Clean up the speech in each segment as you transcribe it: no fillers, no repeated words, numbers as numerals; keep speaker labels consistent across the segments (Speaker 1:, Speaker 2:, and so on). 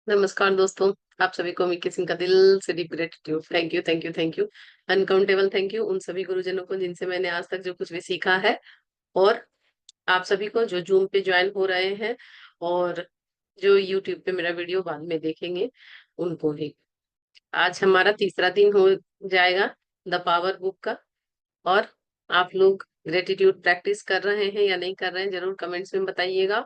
Speaker 1: नमस्कार दोस्तों। आप सभी को मिक्की सिंह का दिल से deep gratitude. Thank you, thank you, thank you. Uncountable thank you उन सभी गुरुजनों को जिनसे मैंने आज तक जो कुछ भी सीखा है, और आप सभी को जो जूम पे ज्वाइन हो रहे हैं और जो यूट्यूब पे मेरा वीडियो बाद में देखेंगे, उनको भी। आज हमारा तीसरा दिन हो जाएगा द पावर बुक का। और आप लोग ग्रेटिट्यूड प्रैक्टिस कर रहे हैं या नहीं कर रहे हैं, जरूर कमेंट्स में बताइएगा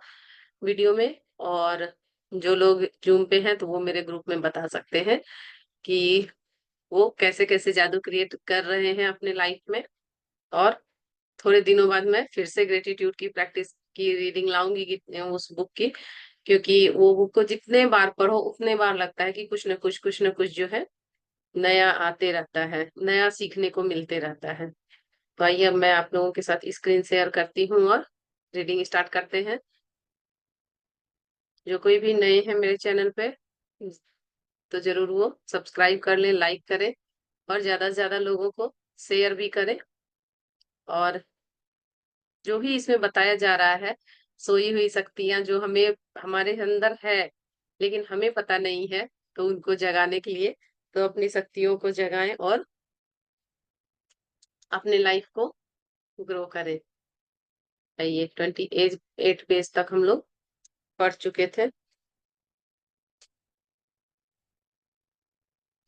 Speaker 1: वीडियो में। और जो लोग जूम पे हैं तो वो मेरे ग्रुप में बता सकते हैं कि वो कैसे कैसे जादू क्रिएट कर रहे हैं अपने लाइफ में। और थोड़े दिनों बाद मैं फिर से ग्रेटिट्यूड की प्रैक्टिस की रीडिंग लाऊंगी उस बुक की, क्योंकि वो बुक को जितने बार पढ़ो उतने बार लगता है कि कुछ न कुछ जो है नया आते रहता है, नया सीखने को मिलते रहता है। तो आइए अब मैं आप लोगों के साथ स्क्रीन शेयर करती हूँ और रीडिंग स्टार्ट करते हैं। जो कोई भी नए हैं मेरे चैनल पे तो जरूर वो सब्सक्राइब कर लें, लाइक करें और ज्यादा से ज्यादा लोगों को शेयर भी करें। और जो भी इसमें बताया जा रहा है, सोई हुई शक्तियां जो हमें हमारे अंदर है लेकिन हमें पता नहीं है, तो उनको जगाने के लिए तो अपनी शक्तियों को जगाएं और अपने लाइफ को ग्रो करें। ये 28 पेज तक हम लोग पढ़ चुके थे।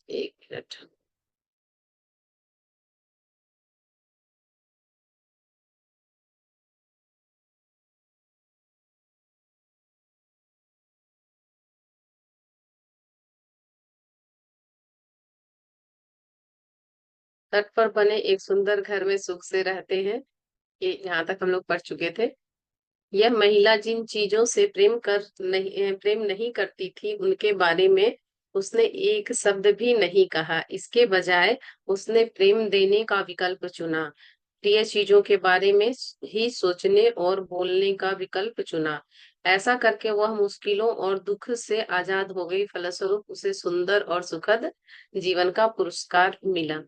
Speaker 1: एक मिनट। तट पर बने एक सुंदर घर में सुख से रहते हैं, ये यहाँ तक हम लोग पढ़ चुके थे। यह महिला जिन चीजों से प्रेम नहीं करती थी उनके बारे में उसने एक शब्द भी नहीं कहा। इसके बजाय उसने प्रेम देने का विकल्प चुना। प्रिय चीजों के बारे में ही सोचने और बोलने का विकल्प चुना। ऐसा करके वह मुश्किलों और दुख से आजाद हो गई। फलस्वरूप उसे सुंदर और सुखद जीवन का पुरस्कार मिला।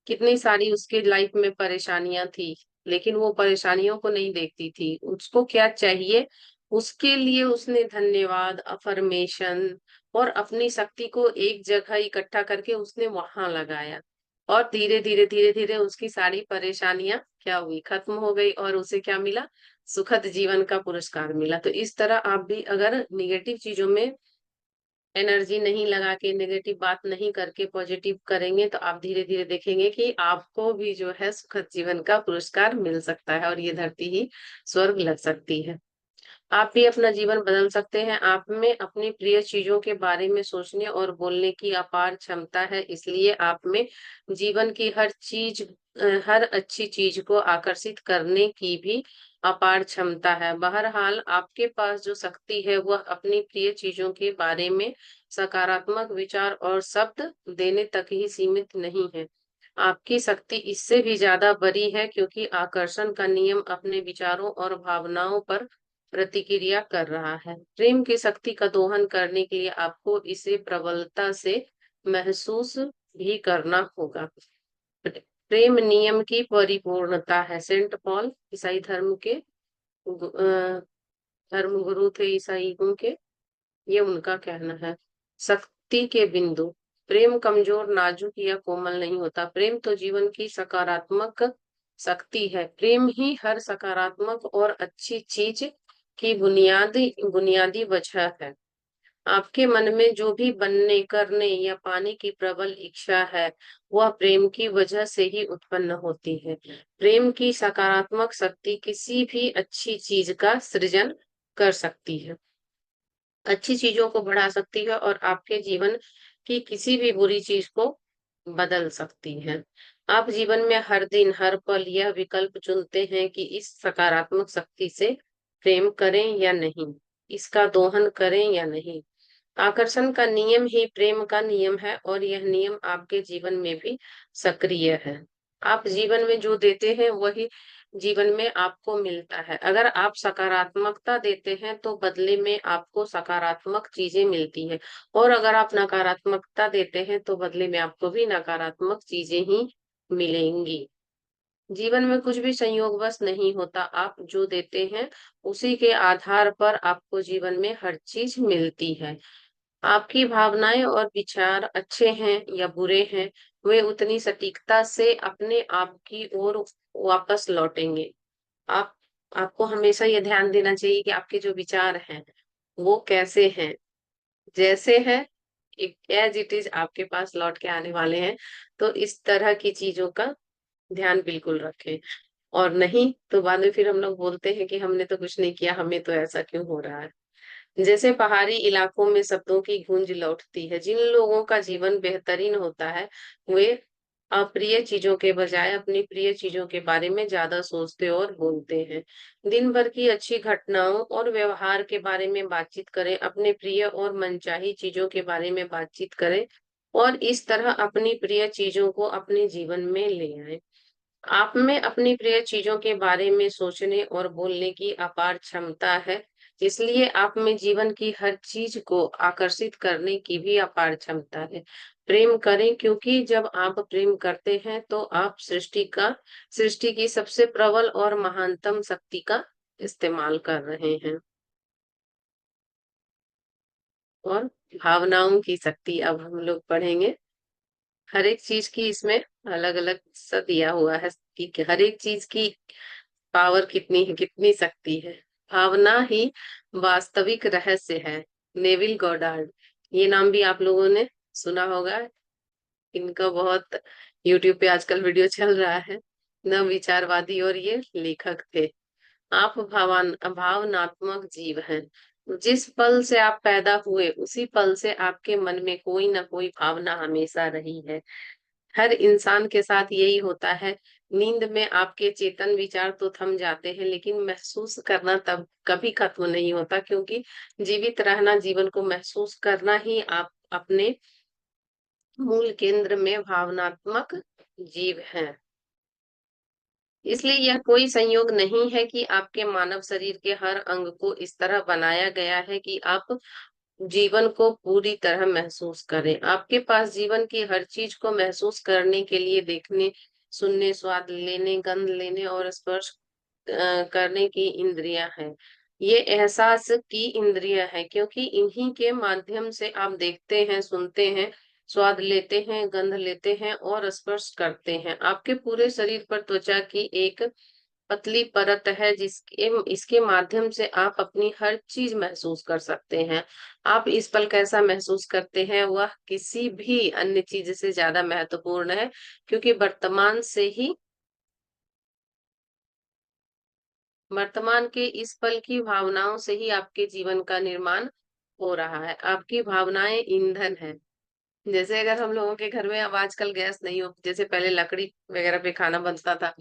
Speaker 1: कितनी सारी उसकी लाइफ में परेशानियां थी, लेकिन वो परेशानियों को नहीं देखती थी। उसको क्या चाहिए, उसके लिए उसने धन्यवाद, अफर्मेशन और अपनी शक्ति को एक जगह इकट्ठा करके उसने वहां लगाया। और धीरे धीरे उसकी सारी परेशानियां क्या हुई, खत्म हो गई और उसे क्या मिला, सुखद जीवन का पुरस्कार मिला। तो इस तरह आप भी अगर निगेटिव चीजों में एनर्जी नहीं लगा के, नेगेटिव बात नहीं करके पॉजिटिव करेंगे, तो आप धीरे धीरे देखेंगे कि आपको भी जो है सुखद जीवन का पुरस्कार मिल सकता है और ये धरती ही स्वर्ग लग सकती है। आप भी अपना जीवन बदल सकते हैं। आप में अपनी प्रिय चीजों के बारे में सोचने और बोलने की अपार क्षमता है, इसलिए आप में जीवन की हर अच्छी चीज को आकर्षित करने की भी अपार क्षमता है। बहरहाल आपके पास जो शक्ति है वह अपनी प्रिय चीजों के बारे में सकारात्मक विचार और शब्द देने तक ही सीमित नहीं है। आपकी शक्ति इससे भी ज्यादा बड़ी है, क्योंकि आकर्षण का नियम अपने विचारों और भावनाओं पर प्रतिक्रिया कर रहा है। प्रेम की शक्ति का दोहन करने के लिए आपको इसे प्रबलता से महसूस भी करना होगा। प्रेम नियम की परिपूर्णता है। सेंट पॉल ईसाई धर्म गुरु थे ईसाइयों के, ये उनका कहना है। शक्ति के बिंदु। प्रेम कमजोर, नाजुक या कोमल नहीं होता। प्रेम तो जीवन की सकारात्मक शक्ति है। प्रेम ही हर सकारात्मक और अच्छी चीज की बुनियादी बुनियादी वजह है। आपके मन में जो भी बनने, करने या पाने की प्रबल इच्छा है, वह प्रेम की वजह से ही उत्पन्न होती है। प्रेम की सकारात्मक शक्ति किसी भी अच्छी चीज का सृजन कर सकती है, अच्छी चीजों को बढ़ा सकती है और आपके जीवन की किसी भी बुरी चीज को बदल सकती है। आप जीवन में हर दिन हर पल यह विकल्प चुनते हैं कि इस सकारात्मक शक्ति से प्रेम करें या नहीं, इसका दोहन करें या नहीं। आकर्षण का नियम ही प्रेम का नियम है और यह नियम आपके जीवन में भी सक्रिय है। आप जीवन में जो देते हैं वही जीवन में आपको मिलता है। अगर आप सकारात्मकता देते हैं तो बदले में आपको सकारात्मक चीजें मिलती हैं, और अगर आप नकारात्मकता देते हैं तो बदले में आपको भी नकारात्मक चीजें ही मिलेंगी। जीवन में कुछ भी संयोगवश नहीं होता। आप जो देते हैं उसी के आधार पर आपको जीवन में हर चीज मिलती है। आपकी भावनाएं और विचार अच्छे हैं या बुरे हैं, वे उतनी सटीकता से अपने आप की ओर वापस लौटेंगे। आप आपको हमेशा ये ध्यान देना चाहिए कि आपके जो विचार हैं, वो कैसे हैं, जैसे है एक एज इट इज आपके पास लौट के आने वाले हैं। तो इस तरह की चीजों का ध्यान बिल्कुल रखें। और नहीं तो बाद में फिर हम लोग बोलते हैं कि हमने तो कुछ नहीं किया, हमें तो ऐसा क्यों हो रहा है। जैसे पहाड़ी इलाकों में शब्दों की गूंज लौटती है, जिन लोगों का जीवन बेहतरीन होता है, वे अप्रिय चीजों के बजाय अपनी प्रिय चीजों के बारे में ज्यादा सोचते और बोलते हैं। दिन भर की अच्छी घटनाओं और व्यवहार के बारे में बातचीत करें, अपने प्रिय और मनचाही चीजों के बारे में बातचीत करें, और इस तरह अपनी प्रिय चीजों को अपने जीवन में ले आए। आप में अपनी प्रिय चीजों के बारे में सोचने और बोलने की अपार क्षमता है, इसलिए आप में जीवन की हर चीज को आकर्षित करने की भी अपार क्षमता है। प्रेम करें, क्योंकि जब आप प्रेम करते हैं तो आप सृष्टि की सबसे प्रबल और महानतम शक्ति का इस्तेमाल कर रहे हैं। और भावनाओं की शक्ति अब हम लोग पढ़ेंगे। हर एक चीज की इसमें अलग अलग सा दिया हुआ है कि हर एक चीज की पावर कितनी है, कितनी शक्ति है। भावना ही वास्तविक रहस्य है। नेविल गॉडार्ड, ये नाम भी आप लोगों ने सुना होगा। इनका बहुत यूट्यूब पे आजकल वीडियो चल रहा है। न विचारवादी और ये लेखक थे। आप भावनात्मक जीव हैं। जिस पल से आप पैदा हुए उसी पल से आपके मन में कोई ना कोई भावना हमेशा रही है। हर इंसान के साथ यही होता है। नींद में आपके चेतन विचार तो थम जाते हैं, लेकिन महसूस करना तब कभी खत्म नहीं होता, क्योंकि जीवित रहना, जीवन को महसूस करना ही आप अपने मूल केंद्र में भावनात्मक जीव हैं। इसलिए यह कोई संयोग नहीं है कि आपके मानव शरीर के हर अंग को इस तरह बनाया गया है कि आप जीवन को पूरी तरह महसूस करें। आपके पास जीवन की हर चीज को महसूस करने के लिए देखने, सुनने, स्वाद लेने, गंध लेने और स्पर्श करने की इंद्रियां हैं। ये एहसास की इंद्रियां हैं, क्योंकि इन्हीं के माध्यम से आप देखते हैं, सुनते हैं, स्वाद लेते हैं, गंध लेते हैं और स्पर्श करते हैं। आपके पूरे शरीर पर त्वचा की एक पतली परत है, जिसके इसके माध्यम से आप अपनी हर चीज महसूस कर सकते हैं। आप इस पल कैसा महसूस करते हैं, वह किसी भी अन्य चीज से ज्यादा महत्वपूर्ण है, क्योंकि वर्तमान के इस पल की भावनाओं से ही आपके जीवन का निर्माण हो रहा है। आपकी भावनाएं ईंधन है। जैसे अगर हम लोगों के घर में अब आजकल गैस नहीं हो, जैसे पहले लकड़ी वगैरह पे खाना बनता था,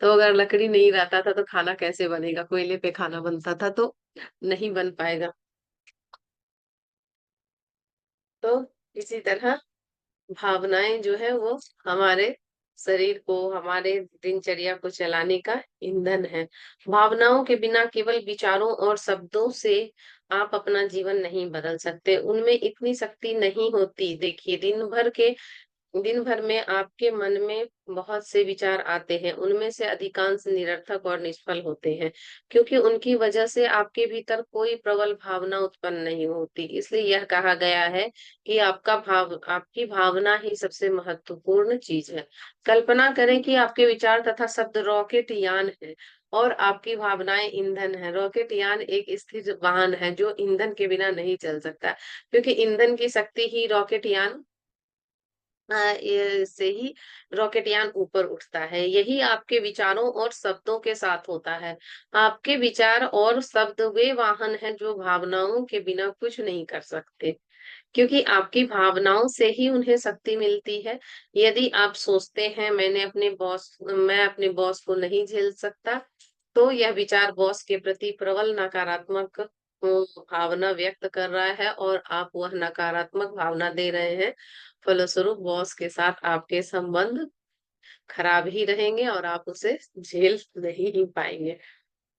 Speaker 1: तो अगर लकड़ी नहीं रहता था तो खाना कैसे बनेगा, कोयले पे खाना बनता था तो नहीं बन पाएगा। तो इसी तरह भावनाएं जो है वो हमारे शरीर को, हमारे दिनचर्या को चलाने का ईंधन है। भावनाओं के बिना केवल विचारों और शब्दों से आप अपना जीवन नहीं बदल सकते, उनमें इतनी शक्ति नहीं होती। देखिए, दिन भर में आपके मन में बहुत से विचार आते हैं, उनमें से अधिकांश निरर्थक और निष्फल होते हैं, क्योंकि उनकी वजह से आपके भीतर कोई प्रबल भावना उत्पन्न नहीं होती। इसलिए यह कहा गया है कि आपकी भावना ही सबसे महत्वपूर्ण चीज है। कल्पना करें कि आपके विचार तथा शब्द रॉकेट यान है और आपकी भावनाएं ईंधन है। रॉकेट यान एक स्थिर वाहन है जो ईंधन के बिना नहीं चल सकता, क्योंकि ईंधन की शक्ति ही रॉकेट यान से ही रॉकेटयान ऊपर उठता है। यही आपके विचारों और शब्दों के साथ होता है। आपके विचार और शब्द वे वाहन हैं जो भावनाओं के बिना कुछ नहीं कर सकते, क्योंकि आपकी भावनाओं से ही उन्हें शक्ति मिलती है। यदि आप सोचते हैं मैं अपने बॉस को नहीं झेल सकता, तो यह विचार बॉस के प्रति प्रबल नकारात्मक भावना व्यक्त कर रहा है और आप वह नकारात्मक भावना दे रहे हैं। फलस्वरूप बॉस के साथ आपके संबंध खराब ही रहेंगे और आप उसे झेल नहीं ही पाएंगे।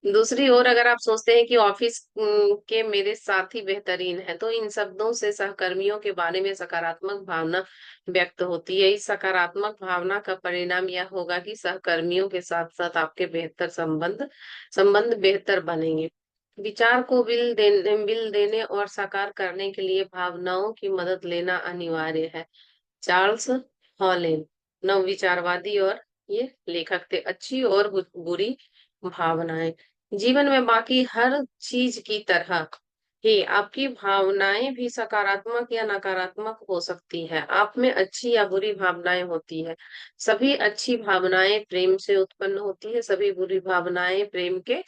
Speaker 1: दूसरी ओर अगर आप सोचते हैं कि ऑफिस के मेरे साथी बेहतरीन है, तो इन शब्दों से सहकर्मियों के बारे में सकारात्मक भावना व्यक्त होती है। इस सकारात्मक भावना का परिणाम यह होगा कि सहकर्मियों के साथ साथ आपके संबंध बेहतर बनेंगे। विचार को बिल देने और साकार करने के लिए भावनाओं की मदद लेना अनिवार्य है। चार्ल्स हॉलेन नवविचारवादी और ये लेखक थे। अच्छी और बुरी भावनाएं। जीवन में बाकी हर चीज की तरह ही आपकी भावनाएं भी सकारात्मक या नकारात्मक हो सकती है। आप में अच्छी या बुरी भावनाएं होती है। सभी अच्छी भावनाएं प्रेम से उत्पन्न होती है, सभी बुरी भावनाएं प्रेम के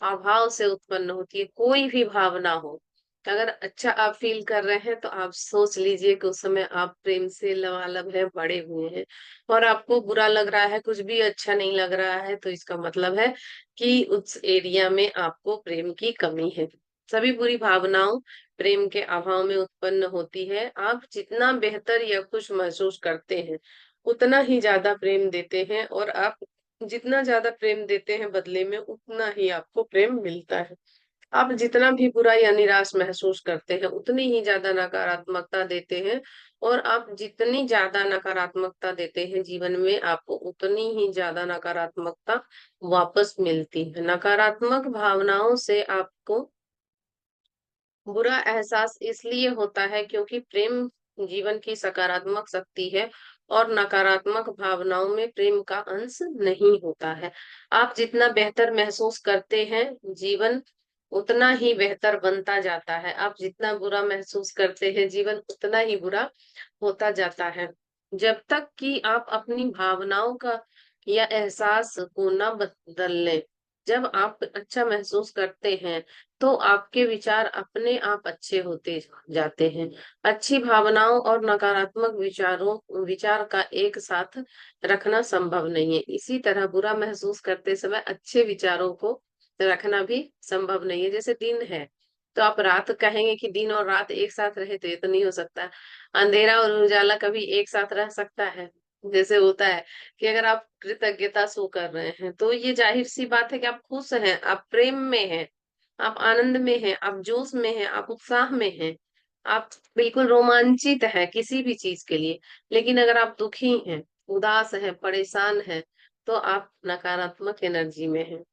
Speaker 1: अभाव से उत्पन्न होती है। कोई भी भावना हो, अगर अच्छा आप फील कर रहे हैं तो आप सोच लीजिए कि उस समय आप प्रेम से लबालब है, बड़े हुए हैं। और आपको बुरा लग रहा है, कुछ भी अच्छा नहीं लग रहा है, तो इसका मतलब है कि उस एरिया में आपको प्रेम की कमी है। सभी बुरी भावनाओं प्रेम के अभाव में उत्पन्न होती है। आप जितना बेहतर या खुश महसूस करते हैं, उतना ही ज्यादा प्रेम देते हैं, और आप जितना ज्यादा प्रेम देते हैं बदले में उतना ही आपको प्रेम मिलता है। आप जितना भी बुरा या निराश महसूस करते हैं, उतनी ही ज्यादा नकारात्मकता देते हैं, और आप जितनी ज्यादा नकारात्मकता देते हैं जीवन में, आपको उतनी ही ज्यादा नकारात्मकता वापस मिलती है। नकारात्मक भावनाओं से आपको बुरा एहसास इसलिए होता है क्योंकि प्रेम जीवन की सकारात्मक शक्ति है, और नकारात्मक भावनाओं में प्रेम का अंश नहीं होता है। आप जितना बेहतर महसूस करते हैं, जीवन उतना ही बेहतर बनता जाता है। आप जितना बुरा महसूस करते हैं, जीवन उतना ही बुरा होता जाता है। जब तक कि आप अपनी भावनाओं का या एहसास को न बदल लें। जब आप अच्छा महसूस करते हैं, तो आपके विचार अपने आप अच्छे होते जाते हैं। अच्छी भावनाओं और नकारात्मक विचार का एक साथ रखना संभव नहीं है। इसी तरह बुरा महसूस करते समय अच्छे विचारों को रखना भी संभव नहीं है। जैसे दिन है, तो आप रात कहेंगे कि दिन और रात एक साथ रहे, तो ये तो नहीं हो सकता। अंधेरा और उजाला कभी एक साथ रह सकता है? जैसे होता है कि अगर आप कृतज्ञता शो कर रहे हैं, तो ये जाहिर सी बात है कि आप खुश हैं, आप प्रेम में हैं, आप आनंद में हैं, आप जोश में हैं, आप उत्साह में हैं, आप बिल्कुल रोमांचित हैं किसी भी चीज के लिए। लेकिन अगर आप दुखी हैं, उदास हैं, परेशान हैं, तो आप नकारात्मक एनर्जी में हैं,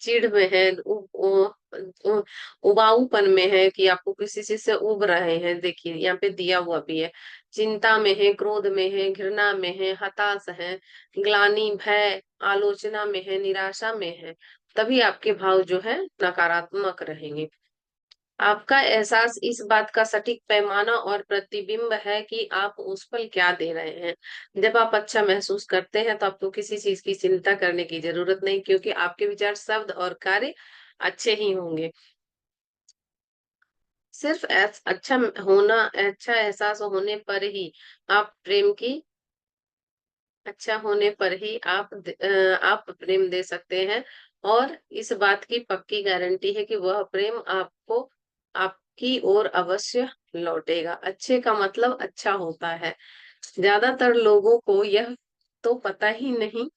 Speaker 1: चिढ़ में है, उबाऊपन में है कि आपको किसी चीज से उब रहे हैं। देखिए यहाँ पे दिया हुआ भी है। चिंता में है, क्रोध में है, घृणा में है, हताश है, ग्लानि, भय, आलोचना में है, निराशा में है। तभी आपके भाव जो है नकारात्मक रहेंगे। आपका एहसास इस बात का सटीक पैमाना और प्रतिबिंब है कि आप उस पर क्या दे रहे हैं। जब आप अच्छा महसूस करते हैं, तो आपको किसी चीज की चिंता करने की जरूरत नहीं, क्योंकि आपके विचार, शब्द और कार्य अच्छे ही होंगे। सिर्फ अच्छा एहसास होने पर ही आप प्रेम की अच्छा होने पर ही आप प्रेम दे सकते हैं। और इस बात की पक्की गारंटी है कि वह प्रेम आपको आपकी ओर अवश्य लौटेगा। अच्छे का मतलब अच्छा होता है। ज्यादातर लोगों को यह तो पता ही नहीं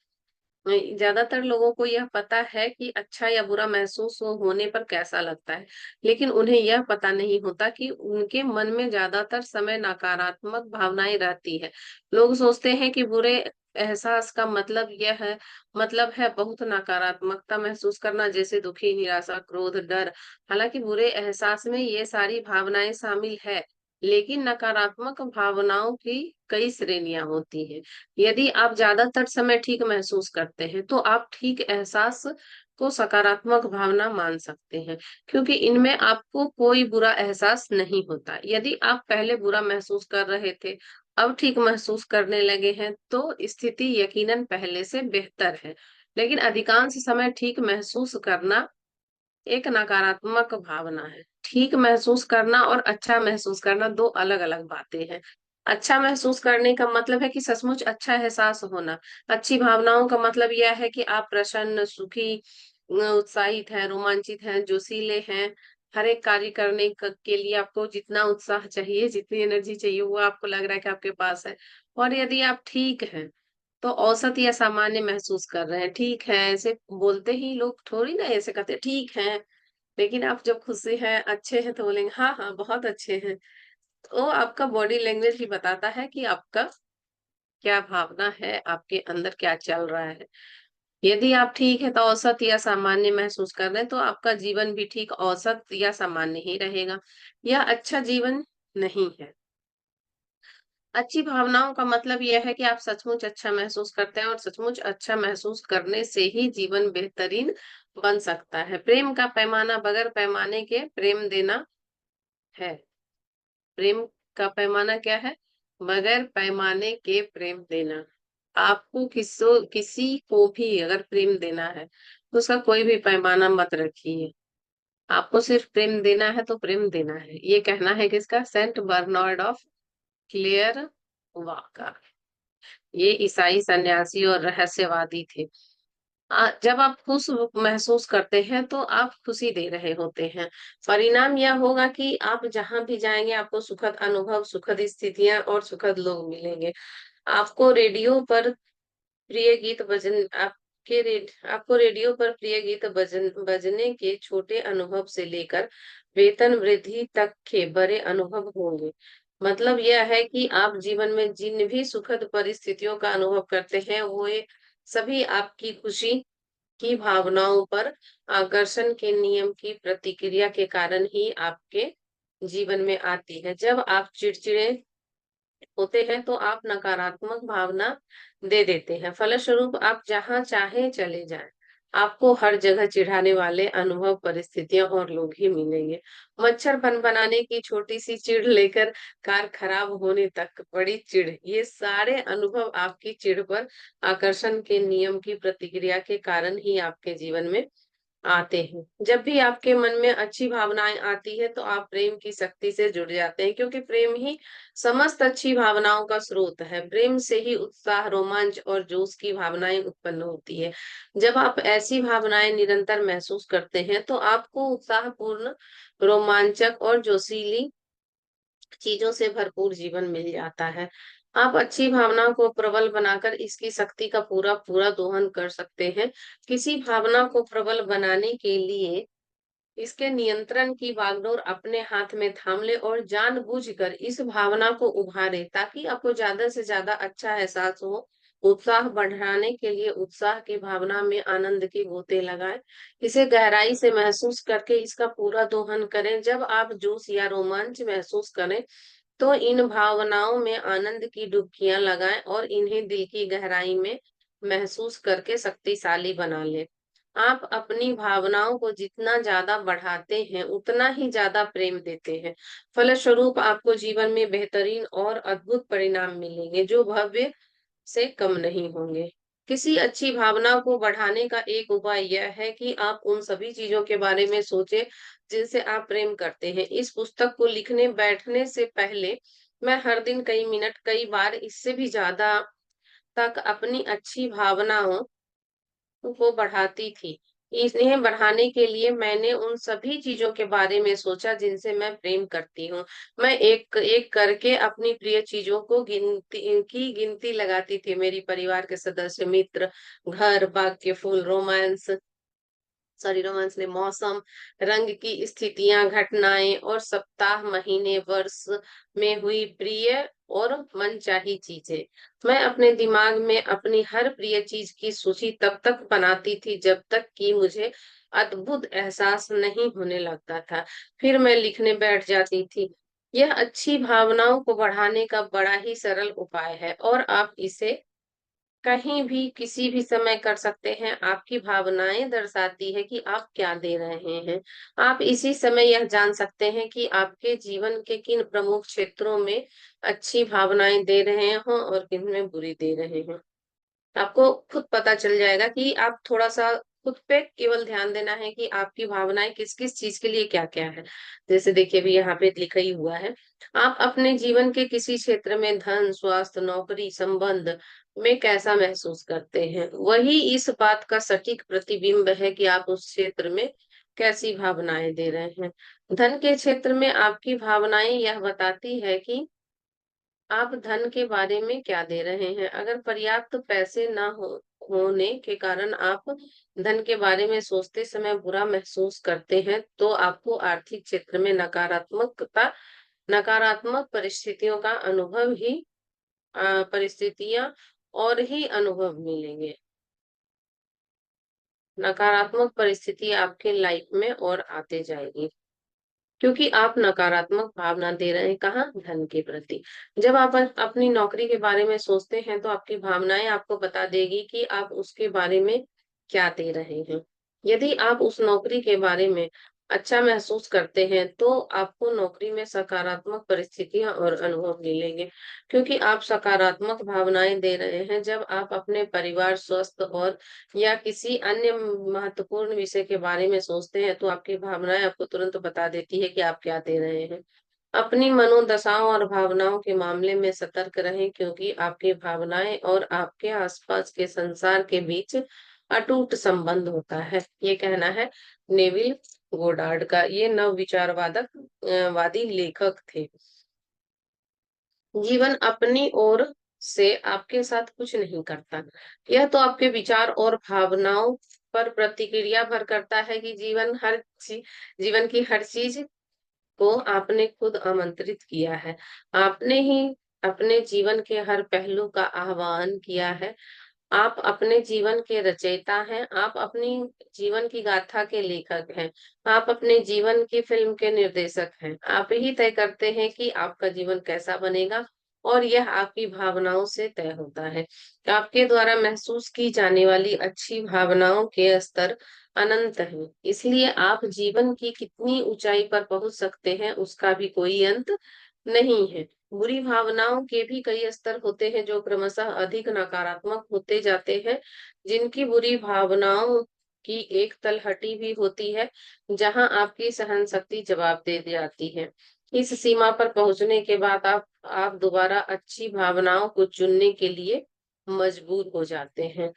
Speaker 1: ज्यादातर लोगों को यह पता है कि अच्छा या बुरा महसूस होने पर कैसा लगता है, लेकिन उन्हें यह पता नहीं होता कि उनके मन में ज्यादातर समय नकारात्मक भावनाएं रहती है। लोग सोचते हैं कि बुरे एहसास का मतलब है बहुत नकारात्मकता महसूस करना, जैसे दुखी, निराशा, क्रोध, डर। हालांकि बुरे एहसास में ये सारी भावनाएं शामिल है, लेकिन नकारात्मक भावनाओं की कई श्रेणियां होती हैं। यदि आप ज्यादातर समय ठीक महसूस करते हैं, तो आप ठीक एहसास को सकारात्मक भावना मान सकते हैं, क्योंकि इनमें आपको कोई बुरा एहसास नहीं होता। यदि आप पहले बुरा महसूस कर रहे थे, अब ठीक महसूस करने लगे हैं, तो स्थिति यकीनन पहले से बेहतर है। लेकिन अधिकांश समय ठीक महसूस करना एक नकारात्मक भावना है। ठीक महसूस करना और अच्छा महसूस करना दो अलग अलग बातें हैं। अच्छा महसूस करने का मतलब है कि सचमुच अच्छा एहसास होना। अच्छी भावनाओं का मतलब यह है कि आप प्रसन्न, सुखी, उत्साहित हैं, रोमांचित हैं, जोशीले हैं। हर एक कार्य करने के लिए आपको जितना उत्साह चाहिए, जितनी एनर्जी चाहिए, वो आपको लग रहा है कि आपके पास है। और यदि आप ठीक हैं, तो औसत या सामान्य महसूस कर रहे हैं। ठीक है ऐसे बोलते ही लोग थोड़ी ना ऐसे कहते हैं, ठीक है। लेकिन आप जब खुशी हैं, अच्छे हैं, तो बोलेंगे हाँ हाँ बहुत अच्छे हैं। तो आपका बॉडी लैंग्वेज भी बताता है कि आपका क्या भावना है, आपके अंदर क्या चल रहा है। यदि आप ठीक है तो औसत या सामान्य महसूस कर रहे हैं तो आपका जीवन भी ठीक औसत या सामान्य ही रहेगा। यह अच्छा जीवन नहीं है। अच्छी भावनाओं का मतलब यह है कि आप सचमुच अच्छा महसूस करते हैं और सचमुच अच्छा महसूस करने से ही जीवन बेहतरीन बन सकता है। प्रेम का पैमाना बगैर पैमाने के प्रेम देना है। प्रेम का पैमाना क्या है? बगैर पैमाने के प्रेम देना। आपको किसी को भी अगर प्रेम देना है, तो उसका कोई भी पैमाना मत रखिए। आपको सिर्फ प्रेम देना है तो प्रेम देना है। ये कहना है किसका? सेंट बर्नार्ड ऑफ क्लेयर वाका। ये ईसाई सन्यासी और रहस्यवादी थे। जब आप खुश महसूस करते हैं तो आप खुशी दे रहे होते हैं। परिणाम यह होगा कि आप जहां भी जाएंगे आपको सुखद अनुभव, सुखद स्थितियां और सुखद लोग मिलेंगे। आपको रेडियो पर प्रिय गीत बजन आपको रेडियो पर प्रिय गीत बजने के छोटे अनुभव से लेकर वेतन वृद्धि तक के बड़े अनुभव होंगे। मतलब यह है कि आप जीवन में जिन भी सुखद परिस्थितियों का अनुभव करते हैं वो ये सभी आपकी खुशी की भावनाओं पर आकर्षण के नियम की प्रतिक्रिया के कारण ही आपके जीवन में आती है। जब आप चिड़चिड़े होते हैं तो आप नकारात्मक भावना दे देते हैं। फलस्वरूप आप जहां चाहे चले जाएं, आपको हर जगह चिढ़ाने वाले अनुभव, परिस्थितियां और लोग ही मिलेंगे। मच्छर बन बनाने की छोटी सी चिढ़ लेकर कार खराब होने तक बड़ी चिढ़, ये सारे अनुभव आपकी चिढ़ पर आकर्षण के नियम की प्रतिक्रिया के कारण ही आपके जीवन में आते हैं। जब भी आपके मन में अच्छी भावनाएं आती है तो आप प्रेम की शक्ति से जुड़ जाते हैं, क्योंकि प्रेम ही समस्त अच्छी भावनाओं का स्रोत है। प्रेम से ही उत्साह, रोमांच और जोश की भावनाएं उत्पन्न होती है। जब आप ऐसी भावनाएं निरंतर महसूस करते हैं तो आपको उत्साहपूर्ण, रोमांचक और जोशीली चीजों से भरपूर जीवन मिल जाता है। आप अच्छी भावना को प्रबल बनाकर इसकी शक्ति का पूरा पूरा दोहन कर सकते हैं। किसी भावना को प्रबल बनाने के लिए इसके नियंत्रण की बागडोर अपने हाथ में थाम ले और जानबूझकर इस भावना को उभारे, ताकि आपको ज्यादा से ज्यादा अच्छा एहसास हो। उत्साह बढ़ाने के लिए उत्साह की भावना में आनंद के गोते लगाएं। इसे गहराई से महसूस करके इसका पूरा दोहन करें। जब आप जोश या रोमांच महसूस करें तो इन भावनाओं में आनंद की डुबकियां लगाएं और इन्हें दिल की गहराई में महसूस करके शक्तिशाली बना लें। आप अपनी भावनाओं को जितना ज्यादा बढ़ाते हैं उतना ही ज्यादा प्रेम देते हैं। फलस्वरूप आपको जीवन में बेहतरीन और अद्भुत परिणाम मिलेंगे जो भव्य से कम नहीं होंगे। किसी अच्छी भावना को बढ़ाने का एक उपाय यह है कि आप उन सभी चीजों के बारे में सोचें जिनसे आप प्रेम करते हैं। इस पुस्तक को लिखने बैठने से पहले मैं हर दिन कई मिनट, कई बार, इससे भी ज्यादा तक अपनी अच्छी भावनाओं को बढ़ाती थी। इन्हें बढ़ाने के लिए मैंने उन सभी चीज़ों के बारे में सोचा जिनसे मैं प्रेम करती हूँ। मैं एक-एक करके अपनी प्रिय चीज़ों को गिनती लगाती थी। मेरी परिवार के सदस्य, मित्र, घर, बाग के फूल, रोमांस ने मौसम, रंग की स्थितियां, घटनाएं और सप्ताह, महीने, वर्ष में हुई प्रिय और मनचाही चीजें। मैं अपने दिमाग में अपनी हर प्रिय चीज की सूची तब तक बनाती थी जब तक कि मुझे अद्भुत एहसास नहीं होने लगता था। फिर मैं लिखने बैठ जाती थी। यह अच्छी भावनाओं को बढ़ाने का बड़ा ही सरल उपाय है और आप इसे कहीं भी किसी भी समय कर सकते हैं। आपकी भावनाएं दर्शाती है कि आप क्या दे रहे हैं। आप इसी समय यह जान सकते हैं कि आपके जीवन के किन प्रमुख क्षेत्रों में अच्छी भावनाएं दे रहे हों और किन में बुरी दे रहे हैं। आपको खुद पता चल जाएगा कि आप थोड़ा-सा खुद पे केवल ध्यान देना है कि आपकी भावनाएँ किस-किस चीज़ के लिए क्या-क्या है। जैसे देखिए अभी यहाँ पे लिखा ही हुआ है, आप अपने जीवन के किसी क्षेत्र में धन, स्वास्थ्य, नौकरी, संबंध में कैसा महसूस करते हैं, वही इस बात का सटीक प्रतिबिंब है कि आप उस क्षेत्र में कैसी भावनाएँ दे रहे हैं। धन के क्षेत्र में आपकी भावनाएँ यह बताती है कि आप धन के बारे में क्या दे रहे हैं? अगर पर्याप्त पैसे ना होने के कारण आप धन के बारे में सोचते समय बुरा महसूस करते हैं, तो आपको आर्थिक क्षेत्र में नकारात्मक परिस्थितियों का परिस्थितियां और ही अनुभव मिलेंगे। नकारात्मक परिस्थिति आपके लाइफ में और आते जाएगी, क्योंकि आप नकारात्मक भावना दे रहे हैं कहाँ? धन के प्रति। जब आप अपनी नौकरी के बारे में सोचते हैं तो आपकी भावनाएं आपको बता देगी कि आप उसके बारे में क्या दे रहे हैं। यदि आप उस नौकरी के बारे में अच्छा महसूस करते हैं तो आपको नौकरी में सकारात्मक परिस्थितियां और अनुभव मिलेंगे, क्योंकि आप सकारात्मक भावनाएं दे रहे हैं। जब आप अपने परिवार, स्वस्थ और या किसी अन्य महत्वपूर्ण विषय के बारे में सोचते हैं तो आपकी भावनाएं आपको तुरंत बता देती है कि आप क्या दे रहे हैं। अपनी मनोदशाओं और भावनाओं के मामले में सतर्क रहें, क्योंकि आपकी भावनाएं और आपके आसपास के संसार के बीच अटूट संबंध होता है। ये कहना है नेविल गोडार्ड का। ये वादी लेखक थे। जीवन अपनी ओर से आपके साथ कुछ नहीं करता। यह तो आपके विचार और भावनाओं पर प्रतिक्रिया भर करता है कि जीवन की हर चीज को आपने खुद आमंत्रित किया है। आपने ही अपने जीवन के हर पहलू का आह्वान किया है। आप अपने जीवन के रचयिता हैं। आप अपनी जीवन की गाथा के लेखक हैं। आप अपने जीवन की फिल्म के निर्देशक हैं। आप ही तय करते हैं कि आपका जीवन कैसा बनेगा, और यह आपकी भावनाओं से तय होता है। आपके द्वारा महसूस की जाने वाली अच्छी भावनाओं के स्तर अनंत हैं। इसलिए आप जीवन की कितनी ऊंचाई पर पहुंच सकते हैं उसका भी कोई अंत नहीं है। बुरी भावनाओं के भी कई स्तर होते हैं जो क्रमशः अधिक नकारात्मक होते जाते हैं। जिनकी बुरी भावनाओं की एक तलहटी भी होती है जहां आपकी सहन शक्ति जवाब दे जाती है। इस सीमा पर पहुंचने के बाद आप दोबारा अच्छी भावनाओं को चुनने के लिए मजबूर हो जाते हैं।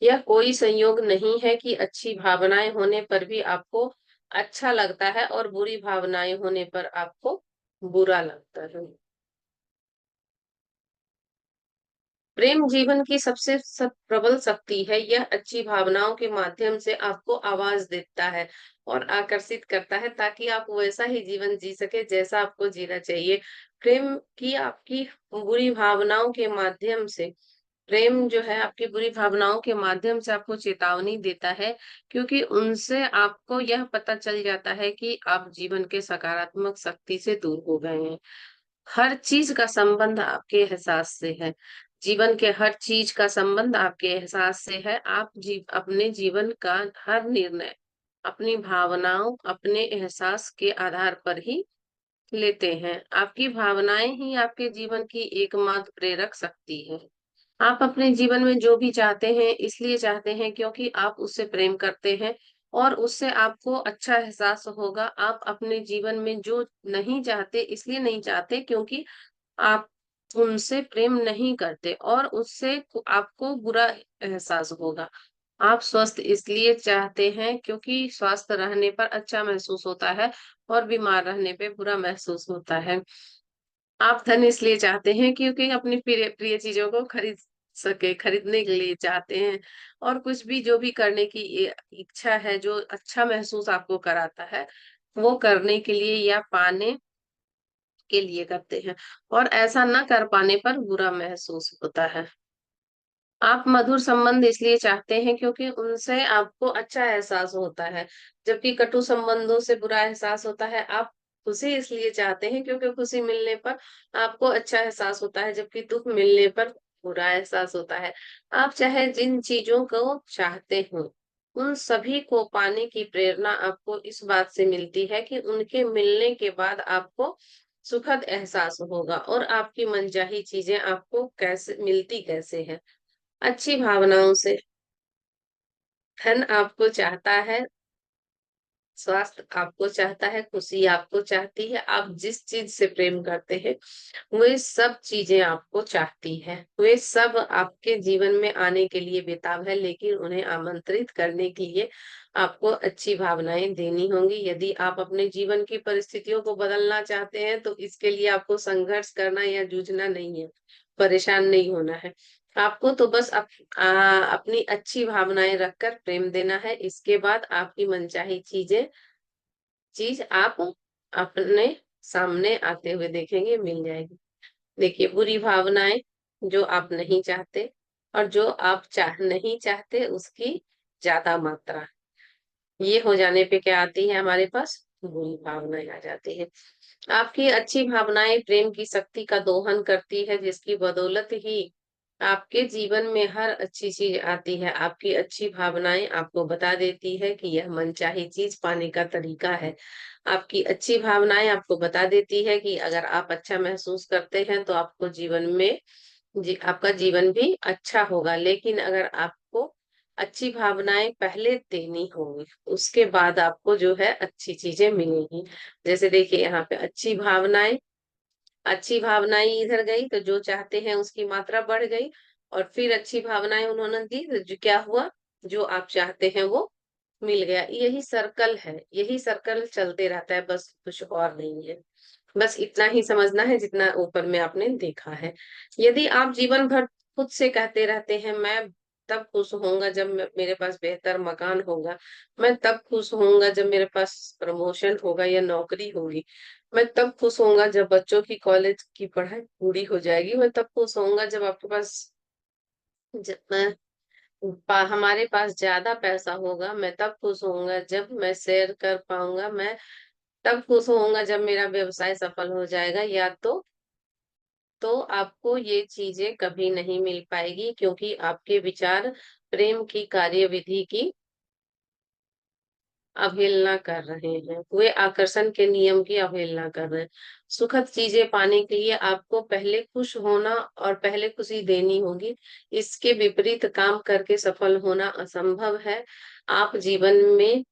Speaker 1: यह कोई संयोग नहीं है कि अच्छी भावनाएं होने पर भी आपको अच्छा लगता है और बुरी भावनाएं होने पर आपको बुरा लगता है। प्रेम जीवन की सबसे प्रबल शक्ति है। यह अच्छी भावनाओं के माध्यम से आपको आवाज देता है और आकर्षित करता है, ताकि आप वैसा ही जीवन जी सके जैसा आपको जीना चाहिए। प्रेम की आपकी बुरी भावनाओं के माध्यम से प्रेम जो है आपकी बुरी भावनाओं के माध्यम से आपको चेतावनी देता है, क्योंकि उनसे आपको यह पता चल जाता है कि आप जीवन के सकारात्मक शक्ति से दूर हो गए हैं। हर चीज का संबंध आपके एहसास से है। जीवन के हर चीज का संबंध आपके एहसास से है। अपने जीवन का हर निर्णय अपनी भावनाओं, अपने एहसास के आधार पर ही लेते हैं। आपकी भावनाएं ही आपके जीवन की एकमात्र प्रेरक शक्ति है। आप अपने जीवन में जो भी चाहते हैं इसलिए चाहते हैं क्योंकि आप उससे प्रेम करते हैं और उससे आपको अच्छा एहसास होगा। आप अपने जीवन में जो नहीं चाहते इसलिए नहीं चाहते क्योंकि आप उनसे प्रेम नहीं करते और उससे आपको बुरा एहसास होगा। आप स्वस्थ इसलिए चाहते हैं क्योंकि स्वस्थ रहने पर अच्छा महसूस होता है और बीमार रहने पे बुरा महसूस होता है। आप धन इसलिए चाहते हैं क्योंकि अपनी प्रिय प्रिय चीजों को खरीदने के लिए चाहते हैं, और कुछ भी जो भी करने की इच्छा है जो अच्छा महसूस आपको कराता है वो करने के लिए या पाने के लिए करते हैं, और ऐसा ना कर पाने पर बुरा महसूस होता है। आप मधुर संबंध इसलिए चाहते हैं क्योंकि उनसे आपको अच्छा एहसास होता है, जबकि कटु संबंधों से बुरा एहसास होता है। आप खुशी इसलिए चाहते हैं क्योंकि खुशी मिलने पर आपको अच्छा एहसास होता है, जबकि दुख मिलने पर बुरा एहसास होता है। आप चाहे जिन चीजों को चाहते हो, उन सभी को पाने की प्रेरणा आपको इस बात से मिलती है कि उनके मिलने के बाद आपको सुखद एहसास होगा, और आपकी मनचाही चीजें आपको कैसे हैं? अच्छी भावनाओं से। धन आपको चाहता है, स्वास्थ्य आपको चाहता है, खुशी आपको चाहती है। आप जिस चीज से प्रेम करते हैं वे सब चीजें आपको चाहती है। वे सब आपके जीवन में आने के लिए बेताब है, लेकिन उन्हें आमंत्रित करने के लिए आपको अच्छी भावनाएं देनी होंगी। यदि आप अपने जीवन की परिस्थितियों को बदलना चाहते हैं तो इसके लिए आपको संघर्ष करना या जूझना नहीं है, परेशान नहीं होना है। आपको तो बस अपनी अच्छी भावनाएं रखकर प्रेम देना है। इसके बाद आपकी मनचाही चीज आप अपने सामने आते हुए देखेंगे, मिल जाएगी। देखिए, बुरी भावनाएं जो आप नहीं चाहते और जो आप नहीं चाहते उसकी ज्यादा मात्रा। ये हो जाने पे क्या आती है हमारे पास, बुरी भावनाएं आ जाती है। आपकी अच्छी भावनाएं प्रेम की शक्ति का दोहन करती है, जिसकी बदौलत ही आपके जीवन में हर अच्छी चीज आती है। आपकी अच्छी भावनाएं आपको बता देती है कि यह मनचाही चीज पाने का तरीका है। आपकी अच्छी भावनाएं आपको बता देती है कि अगर आप अच्छा महसूस करते हैं तो आपको जीवन में आपका जीवन भी अच्छा होगा। लेकिन अगर आपको अच्छी भावनाएं पहले देनी होंगी, उसके बाद आपको जो है अच्छी चीजें मिलेंगी। जैसे देखिए यहाँ पे अच्छी भावनाएं इधर गई तो जो चाहते हैं उसकी मात्रा बढ़ गई, और फिर अच्छी भावनाएं उन्होंने दी तो जो क्या हुआ, जो आप चाहते हैं वो मिल गया। यही सर्कल है, यही सर्कल चलते रहता है, बस कुछ और नहीं है। बस इतना ही समझना है जितना ऊपर में आपने देखा है। यदि आप जीवन भर खुद से कहते रहते हैं मैं तब खुश होऊंगा जब मेरे पास बेहतर मकान होगा, मैं तब खुश होऊंगा जब मेरे पास प्रमोशन होगा या नौकरी होगी, मैं तब खुश होऊंगा जब बच्चों की कॉलेज की पढ़ाई पूरी हो जाएगी, मैं तब खुश होऊंगा जब आपके पास जब हमारे पास ज्यादा पैसा होगा, मैं तब खुश होऊंगा जब मैं शेयर कर पाऊंगा, मैं तब खुश होऊंगा जब मेरा व्यवसाय सफल हो जाएगा। या तो आपको ये चीजें कभी नहीं मिल पाएगी, क्योंकि आपके विचार प्रेम की कार्यविधि की अवहेलना कर रहे हैं, वे आकर्षण के नियम की अवहेलना कर रहे हैं। सुखद चीजें पाने के लिए आपको पहले खुश होना और पहले खुशी देनी होगी। इसके विपरीत काम करके सफल होना असंभव है। आप जीवन में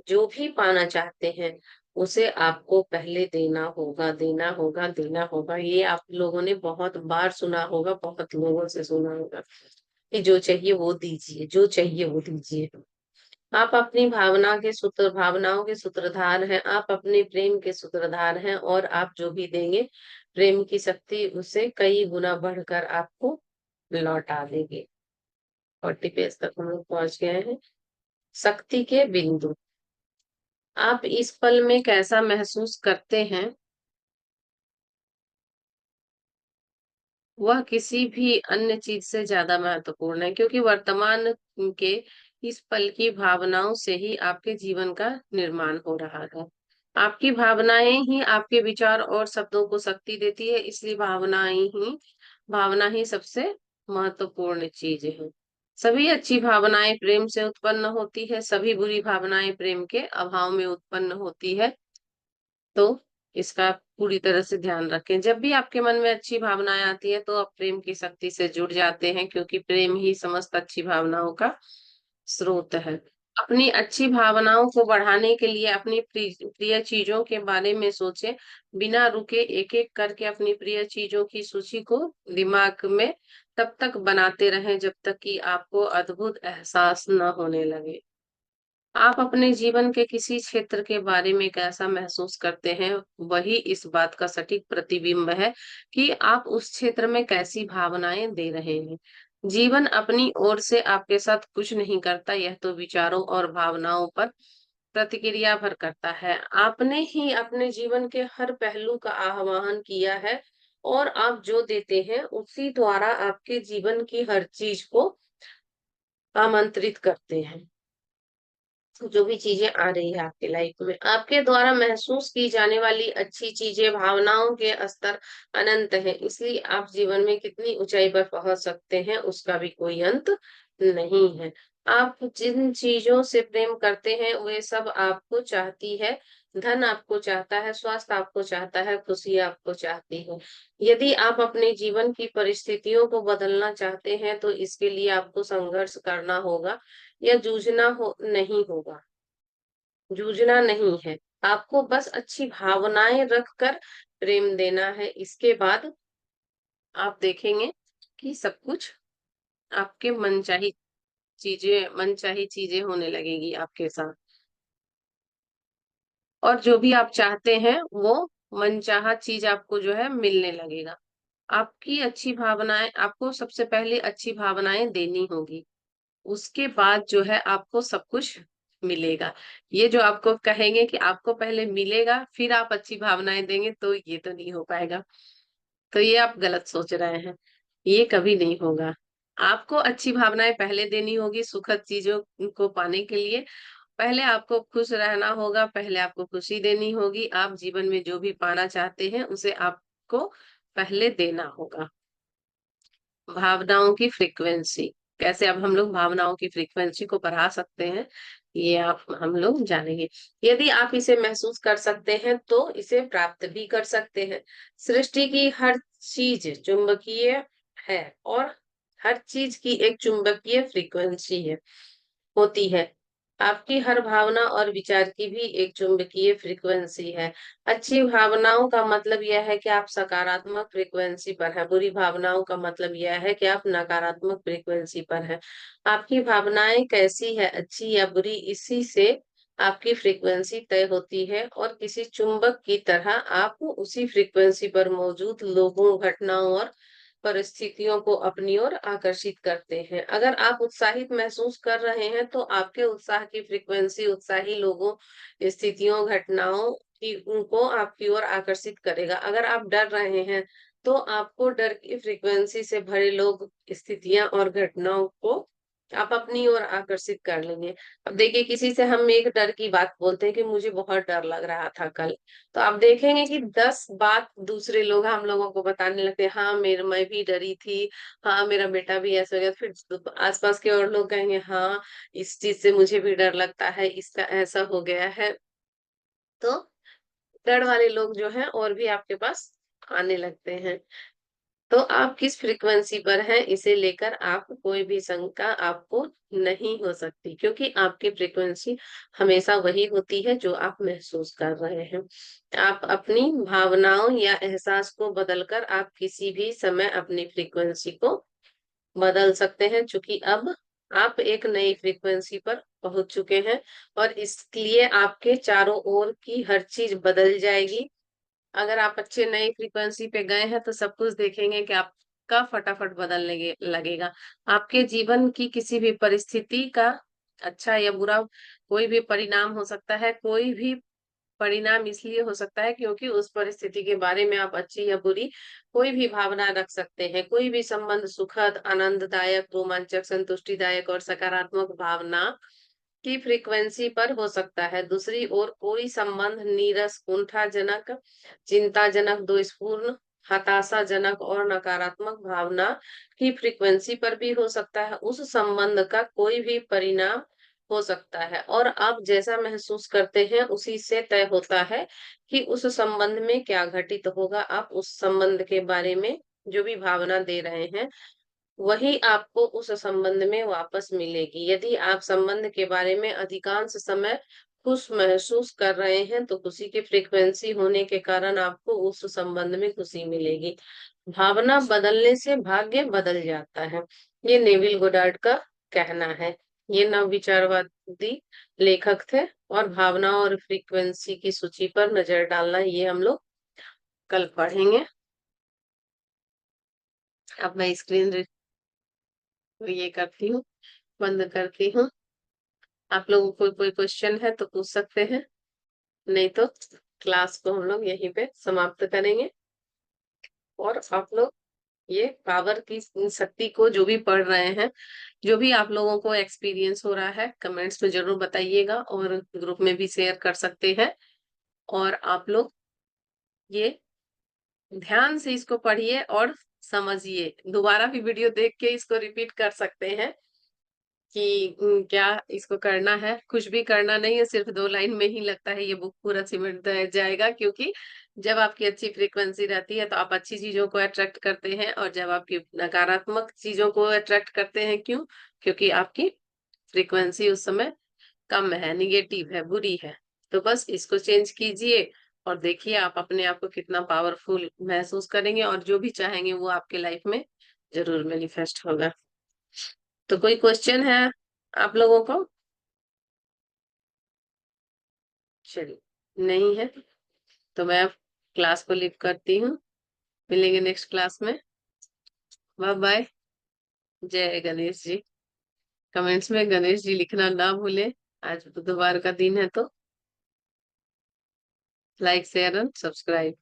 Speaker 1: जो भी पाना चाहते हैं उसे आपको पहले देना होगा, देना होगा, देना होगा। ये आप लोगों ने बहुत बार सुना होगा, बहुत लोगों से सुना होगा कि जो चाहिए वो दीजिए, जो चाहिए वो दीजिए। आप अपनी भावनाओं के सूत्रधार हैं, आप अपने प्रेम के सूत्रधार हैं, और आप जो भी देंगे प्रेम की शक्ति उसे कई गुना बढ़कर आपको लौटा देगी। 40 पेज तक हम लोग पहुंच गए हैं। शक्ति के बिंदु। आप इस पल में कैसा महसूस करते हैं, वह किसी भी अन्य चीज से ज्यादा महत्वपूर्ण है, क्योंकि वर्तमान के इस पल की भावनाओं से ही आपके जीवन का निर्माण हो रहा है। आपकी भावनाएं ही आपके विचार और शब्दों को शक्ति देती है, इसलिए भावना ही सबसे महत्वपूर्ण चीज है। सभी अच्छी भावनाएं प्रेम से उत्पन्न होती है, सभी बुरी भावनाएं प्रेम के अभाव में उत्पन्न होती है। तो इसका पूरी तरह से ध्यान रखें। जब भी आपके मन में अच्छी भावनाएं आती है तो आप प्रेम की शक्ति से जुड़ जाते हैं, क्योंकि प्रेम ही समस्त अच्छी भावनाओं का स्रोत है। अपनी अच्छी भावनाओं को बढ़ाने के लिए अपनी प्रिय चीजों के बारे में सोचें। बिना रुके एक एक करके अपनी प्रिय चीजों की सूची को दिमाग में तब तक बनाते रहें जब तक कि आपको अद्भुत एहसास न होने लगे। आप अपने जीवन के किसी क्षेत्र के बारे में कैसा महसूस करते हैं, वही इस बात का सटीक प्रतिबिंब है कि आप उस क्षेत्र में कैसी भावनाएं दे रहे हैं। जीवन अपनी ओर से आपके साथ कुछ नहीं करता, यह तो विचारों और भावनाओं पर प्रतिक्रिया भर करता है। आपने ही अपने जीवन के हर पहलू का आह्वान किया है, और आप जो देते हैं उसी द्वारा आपके जीवन की हर चीज को आमंत्रित करते हैं। जो भी चीजें आ रही है आपके लाइफ में, आपके द्वारा महसूस की जाने वाली अच्छी चीजें भावनाओं के स्तर अनंत है, इसलिए आप जीवन में कितनी ऊंचाई पर पहुंच सकते हैं उसका भी कोई अंत नहीं है। आप जिन चीजों से प्रेम करते हैं वे सब आपको चाहती है। धन आपको चाहता है, स्वास्थ्य आपको चाहता है, खुशी आपको चाहती है। यदि आप अपने जीवन की परिस्थितियों को बदलना चाहते हैं तो इसके लिए आपको संघर्ष करना होगा, या नहीं होगा। जूझना नहीं है, आपको बस अच्छी भावनाएं रखकर प्रेम देना है। इसके बाद आप देखेंगे कि सब कुछ आपके मनचाही चीजें होने लगेगी आपके साथ, और जो भी आप चाहते हैं वो मनचाहा चीज आपको जो है मिलने लगेगा। आपकी अच्छी भावनाएं, आपको सबसे पहले अच्छी भावनाएं देनी होगी, उसके बाद जो है आपको सब कुछ मिलेगा। ये जो आपको कहेंगे कि आपको पहले मिलेगा फिर आप अच्छी भावनाएं देंगे, तो ये तो नहीं हो पाएगा। तो ये आप गलत सोच रहे हैं, ये कभी नहीं होगा। आपको अच्छी भावनाएं पहले देनी होगी सुखद चीजों को पाने के लिए। पहले आपको खुश रहना होगा, पहले आपको खुशी देनी होगी। आप जीवन में जो भी पाना चाहते हैं उसे आपको पहले देना होगा। भावनाओं की फ्रीक्वेंसी, कैसे अब हम लोग भावनाओं की फ्रीक्वेंसी को बढ़ा सकते हैं, ये आप हम लोग जानेंगे। यदि आप इसे महसूस कर सकते हैं तो इसे प्राप्त भी कर सकते हैं। सृष्टि की हर चीज चुंबकीय है और हर चीज की एक चुंबकीय फ्रीक्वेंसी है होती है। आपकी हर भावना और विचार की भी एक चुंबकीय फ्रीक्वेंसी है। अच्छी भावनाओं का मतलब यह है कि आप सकारात्मक फ्रीक्वेंसी पर हैं। बुरी भावनाओं का मतलब यह है कि आप नकारात्मक फ्रीक्वेंसी पर हैं। आपकी भावनाएं कैसी है, अच्छी या बुरी, इसी से आपकी फ्रीक्वेंसी तय होती है और किसी चुंबक की तरह आप उसी फ्रीक्वेंसी पर मौजूद लोगों, घटनाओं और परिस्थितियों को अपनी ओर आकर्षित करते हैं। अगर आप उत्साहित महसूस कर रहे हैं तो आपके उत्साह की फ्रीक्वेंसी उत्साही लोगों, स्थितियों, घटनाओं की उनको आपकी ओर आकर्षित करेगा। अगर आप डर रहे हैं तो आपको डर की फ्रीक्वेंसी से भरे लोग, स्थितियां और घटनाओं को आप अपनी ओर आकर्षित कर लेंगे। अब देखिए, किसी से हम एक डर की बात बोलते हैं कि मुझे बहुत डर लग रहा था कल, तो आप देखेंगे कि 10 बात दूसरे लोग हम लोगों को बताने लगते हैं, हाँ मेरे मैं भी डरी थी, हाँ मेरा बेटा भी ऐसा हो गया। फिर आसपास के और लोग कहेंगे, हाँ इस चीज से मुझे भी डर लगता है, इसका ऐसा हो गया है। तो डर वाले लोग जो हैं और भी आपके पास आने लगते हैं। तो आप किस फ्रीक्वेंसी पर हैं, इसे लेकर आप कोई भी शंका आपको नहीं हो सकती, क्योंकि आपकी फ्रीक्वेंसी हमेशा वही होती है जो आप महसूस कर रहे हैं। आप अपनी भावनाओं या एहसास को बदलकर आप किसी भी समय अपनी फ्रीक्वेंसी को बदल सकते हैं, क्योंकि अब आप एक नई फ्रीक्वेंसी पर पहुंच चुके हैं और इसलिए आपके चारों ओर की हर चीज बदल जाएगी। अगर आप अच्छे नई फ्रीक्वेंसी पे गए हैं तो सब कुछ देखेंगे कि आपका फटाफट बदलने लगेगा। आपके जीवन की किसी भी परिस्थिति का अच्छा या बुरा कोई भी परिणाम हो सकता है। कोई भी परिणाम इसलिए हो सकता है क्योंकि उस परिस्थिति के बारे में आप अच्छी या बुरी कोई भी भावना रख सकते हैं। कोई भी संबंध सुखद, आनंददायक, रोमांचक, संतुष्टिदायक और सकारात्मक भावना की फ्रीक्वेंसी पर हो सकता है। दूसरी ओर कोई संबंध नीरस, कुंठाजनक, चिंताजनक, दोषपूर्ण, हताशाजनक और नकारात्मक भावना की फ्रीक्वेंसी पर भी हो सकता है। उस संबंध का कोई भी परिणाम हो सकता है और आप जैसा महसूस करते हैं उसी से तय होता है कि उस संबंध में क्या घटित होगा। आप उस संबंध के बारे में जो भी भावना दे रहे हैं वही आपको उस संबंध में वापस मिलेगी। यदि आप संबंध के बारे में अधिकांश समय खुश महसूस कर रहे हैं तो खुशी की फ्रीक्वेंसी होने के कारण आपको उस संबंध में खुशी मिलेगी। भावना बदलने से भाग्य बदल जाता है, ये नेविल गोडार्ड का कहना है। ये नवविचारवादी लेखक थे और भावना और फ्रीक्वेंसी की सूची पर नजर डालना, ये हम लोग कल पढ़ेंगे। अब मैं स्क्रीन ये करती हूँ, बंद करती हूँ। आप लोगों को कोई क्वेश्चन है तो पूछ सकते हैं, नहीं तो क्लास को हम लोग यहीं पे समाप्त करेंगे। और आप लोग ये पावर की शक्ति को जो भी पढ़ रहे हैं, जो भी आप लोगों को एक्सपीरियंस हो रहा है, कमेंट्स में जरूर बताइएगा और ग्रुप में भी शेयर कर सकते हैं। और आप लोग ये ध्यान से इसको पढ़िए और समझिए। दोबारा भी वीडियो देख के इसको रिपीट कर सकते हैं कि क्या इसको करना है। कुछ भी करना नहीं है, सिर्फ 2 लाइन में ही लगता है ये बुक पूरा सिमट जाएगा। क्योंकि जब आपकी अच्छी फ्रीक्वेंसी रहती है तो आप अच्छी चीजों को अट्रैक्ट करते हैं, और जब आपकी नकारात्मक चीजों को अट्रैक्ट करते हैं, क्यों? क्योंकि आपकी फ्रीक्वेंसी उस समय कम है, निगेटिव है, बुरी है। तो बस इसको चेंज कीजिए और देखिए आप अपने आप को कितना पावरफुल महसूस करेंगे, और जो भी चाहेंगे वो आपके लाइफ में जरूर मैनिफेस्ट होगा। तो कोई क्वेश्चन है आप लोगों को? चलिए, नहीं है तो मैं क्लास को लीव करती हूँ। मिलेंगे नेक्स्ट क्लास में। Bye bye. जय गणेश जी। कमेंट्स में गणेश जी लिखना ना भूलें। आज बुधवार का दिन है तो लाइक, शेयर एंड सब्सक्राइब।